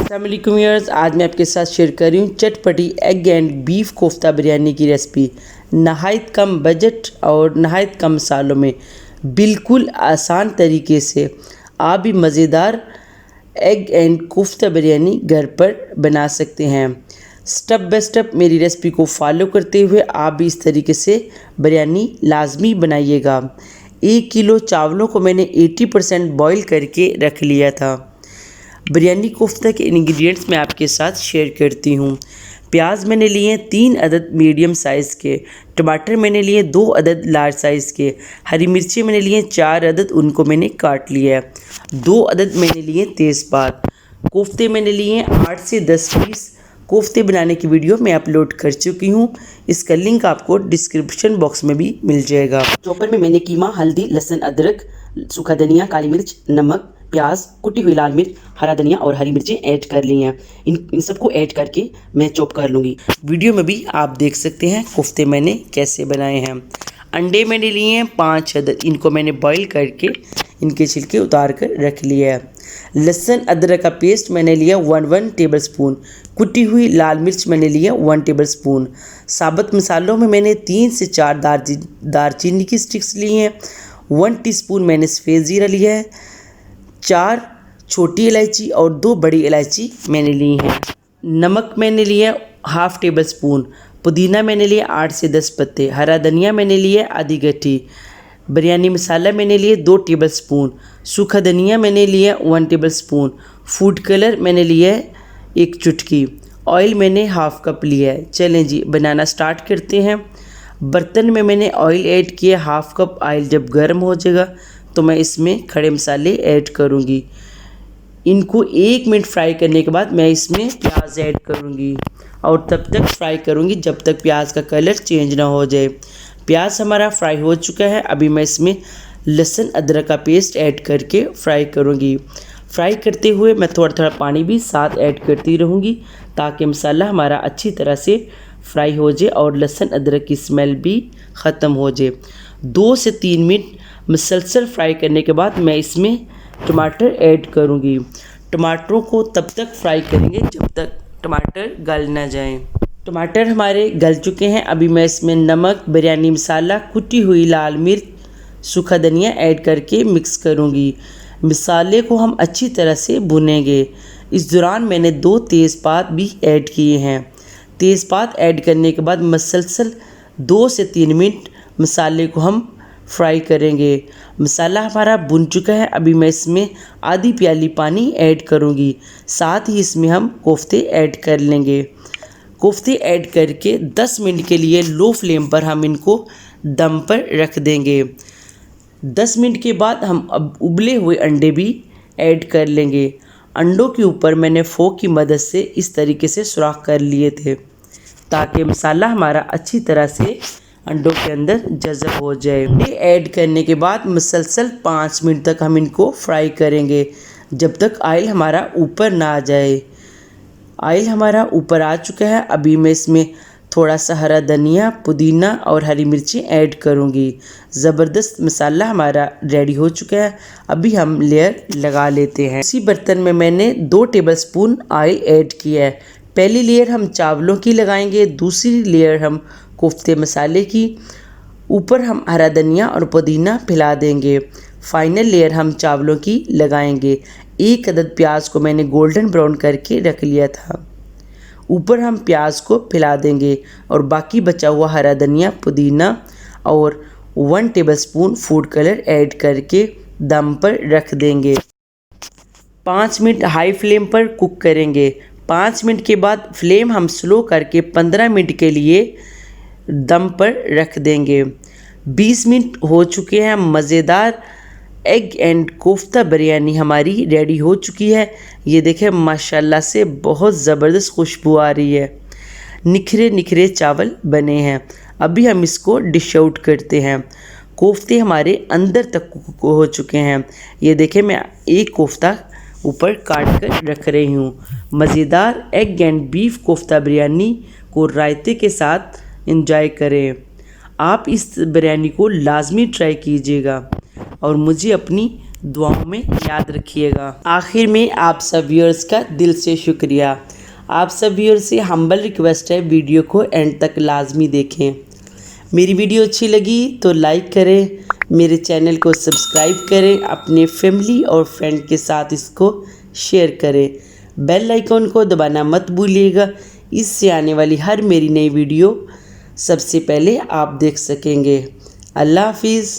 अस्सलाम वालेकुम व्यूअर्स, आज मैं आपके साथ शेयर कर रही हूँ चटपटी egg and beef kofta biryani की रेसिपी। नहायत कम बजट और नहायत कम मसालों में बिल्कुल आसान तरीके से आप भी मज़ेदार एग एंड कोफ्ता बिरयानी घर पर बना सकते हैं। स्टेप बाय स्टेप मेरी रेसिपी को फॉलो करते हुए आप भी इस तरीके से बिरयानी लाजमी बनाइएगा। 1 किलो चावलों को मैंने 80% बॉईल करके रख लिया था। बिरयानी कोफ्ता के इंग्रेडिएंट्स मैं आपके साथ शेयर करती हूँ। प्याज मैंने लिए 3 अदद मीडियम साइज़ के, टमाटर मैंने लिए 2 अदद लार्ज साइज़ के, हरी मिर्ची मैंने लिए 4 अदद, उनको मैंने काट लिया है। 2 अदद मैंने लिए तेज़पात। कोफ्ते मैंने लिए 8 से 10 पीस। कोफ्ते बनाने की वीडियो मैं अपलोड कर चुकी हूँ, इसका लिंक आपको डिस्क्रिप्शन बॉक्स में भी मिल जाएगा। चॉपर में मैंने कीमा, हल्दी, लहसुन, अदरक, सूखा धनिया, काली मिर्च, नमक, प्याज, कुटी हुई लाल मिर्च, हरा धनिया और हरी मिर्चें ऐड कर ली हैं। इन सबको ऐड करके मैं चॉप कर लूँगी। वीडियो में भी आप देख सकते हैं कोफ्ते मैंने कैसे बनाए हैं। अंडे मैंने लिए हैं 5 अदद, इनको मैंने बॉईल करके इनके छिलके उतार कर रख लिया है। लहसुन अदरक का पेस्ट मैंने लिया 1 टेबल स्पून। कुटी हुई लाल मिर्च मैंने लिया 1 टेबल स्पून। साबुत मसालों में मैंने 3 से 4 दालचीनी की स्टिक्स ली हैं। 1 टीस्पून मैंने सफ़ेद ज़ीरा लिया है। 4 छोटी इलायची और 2 बड़ी इलायची मैंने ली हैं। नमक मैंने लिया हाफ़ टेबल स्पून। पुदीना मैंने लिया 8 से 10 पत्ते। हरा धनिया मैंने लिया आधी गट्ठी। बिरयानी मसाला मैंने लिए 2 टेबल स्पून। सूखा धनिया मैंने लिया 1 टेबल स्पून। फूड कलर मैंने लिया है 1 चुटकी। ऑयल मैंने हाफ़ कप लिया है। चलें जी बनाना स्टार्ट करते हैं। बर्तन में मैंने ऑयल ऐड किया हाफ़ कप। ऑयल जब गर्म हो जाएगा तो मैं इसमें खड़े मसाले ऐड करूँगी। इनको 1 मिनट फ्राई करने के बाद मैं इसमें प्याज ऐड करूँगी और तब तक फ्राई करूँगी जब तक प्याज का कलर चेंज ना हो जाए। प्याज हमारा फ्राई हो चुका है। अभी मैं इसमें लहसुन अदरक का पेस्ट ऐड करके फ्राई करूँगी। फ्राई करते हुए मैं थोड़ा थोड़ा पानी भी साथ ऐड करती रहूँगी ताकि मसाला हमारा अच्छी तरह से फ्राई हो जाए और लहसुन अदरक की स्मेल भी ख़त्म हो जाए। 2 से 3 मिनट मुसलसल फ्राई करने के बाद मैं इसमें टमाटर ऐड करूँगी। टमाटरों को तब तक फ्राई करेंगे जब तक टमाटर गल ना जाएं। टमाटर हमारे गल चुके हैं। अभी मैं इसमें नमक, बिरयानी मसाला, कुटी हुई लाल मिर्च, सूखा धनिया ऐड करके मिक्स करूँगी। मसाले को हम अच्छी तरह से भुनेंगे। इस दौरान मैंने 2 तेज़पात भी ऐड किए हैं। तेज़पात ऐड करने के बाद मुसलसल 2 से 3 मिनट मसाले को हम फ्राई करेंगे। मसाला हमारा भुन चुका है। अभी मैं इसमें आधी प्याली पानी ऐड करूँगी। साथ ही इसमें हम कोफ्ते ऐड कर लेंगे। कोफ्ते ऐड करके 10 मिनट के लिए लो फ्लेम पर हम इनको दम पर रख देंगे। 10 मिनट के बाद हम अब उबले हुए अंडे भी ऐड कर लेंगे। अंडों के ऊपर मैंने फोक की मदद से इस तरीके से सुराख कर लिए थे ताकि मसाला हमारा अच्छी तरह से अंडों के अंदर जज़ब हो जाए। अंडे ऐड करने के बाद मुसलसल 5 मिनट तक हम इनको फ्राई करेंगे जब तक ऑयल हमारा ऊपर ना आ जाए। ऑयल हमारा ऊपर आ चुका है। अभी मैं इसमें थोड़ा सा हरा धनिया, पुदीना और हरी मिर्ची ऐड करूँगी। ज़बरदस्त मसाला हमारा रेडी हो चुका है। अभी हम लेयर लगा लेते हैं। इसी बर्तन में मैंने 2 टेबल स्पून ऑयल ऐड किया है। पहली लेयर हम चावलों की लगाएंगे, दूसरी लेयर हम कोफ्ते मसाले की, ऊपर हम हरा धनिया और पुदीना फैला देंगे। फाइनल लेयर हम चावलों की लगाएंगे। 1 अदद प्याज को मैंने गोल्डन ब्राउन करके रख लिया था, ऊपर हम प्याज को फैला देंगे और बाकी बचा हुआ हरा धनिया, पुदीना और 1 table spoon food colour add करके दम पर रख देंगे। 5 मिनट हाई फ्लेम पर कुक करेंगे। 5 मिनट के बाद फ्लेम हम स्लो करके 15 मिनट के लिए दम पर रख देंगे। 20 मिनट हो चुके हैं। मज़ेदार एग एंड कोफ्ता बिरयानी हमारी रेडी हो चुकी है। ये देखें माशाल्लाह से बहुत ज़बरदस्त खुशबू आ रही है। निखरे निखरे चावल बने हैं। अभी हम इसको डिश आउट करते हैं। कोफ्ते हमारे अंदर तक कुक हो चुके हैं। ये देखें मैं एक कोफ्ता ऊपर काट कर रख रही हूँ। मज़ेदार egg and beef kofta biryani को रायते के साथ एंजॉय करें। आप इस बिरयानी को लाजमी ट्राई कीजिएगा और मुझे अपनी दुआओं में याद रखिएगा। आखिर में आप सब व्यूअर्स का दिल से शुक्रिया। आप सब व्यूअर्स से हम्बल रिक्वेस्ट है, वीडियो को एंड तक लाजमी देखें। मेरी वीडियो अच्छी लगी तो लाइक करें, मेरे चैनल को सब्सक्राइब करें, अपने फैमिली और फ्रेंड के साथ इसको शेयर करें। बेल आइकॉन को दबाना मत भूलिएगा, इससे आने वाली हर मेरी नई वीडियो सबसे पहले आप देख सकेंगे। अल्लाह हाफिज़।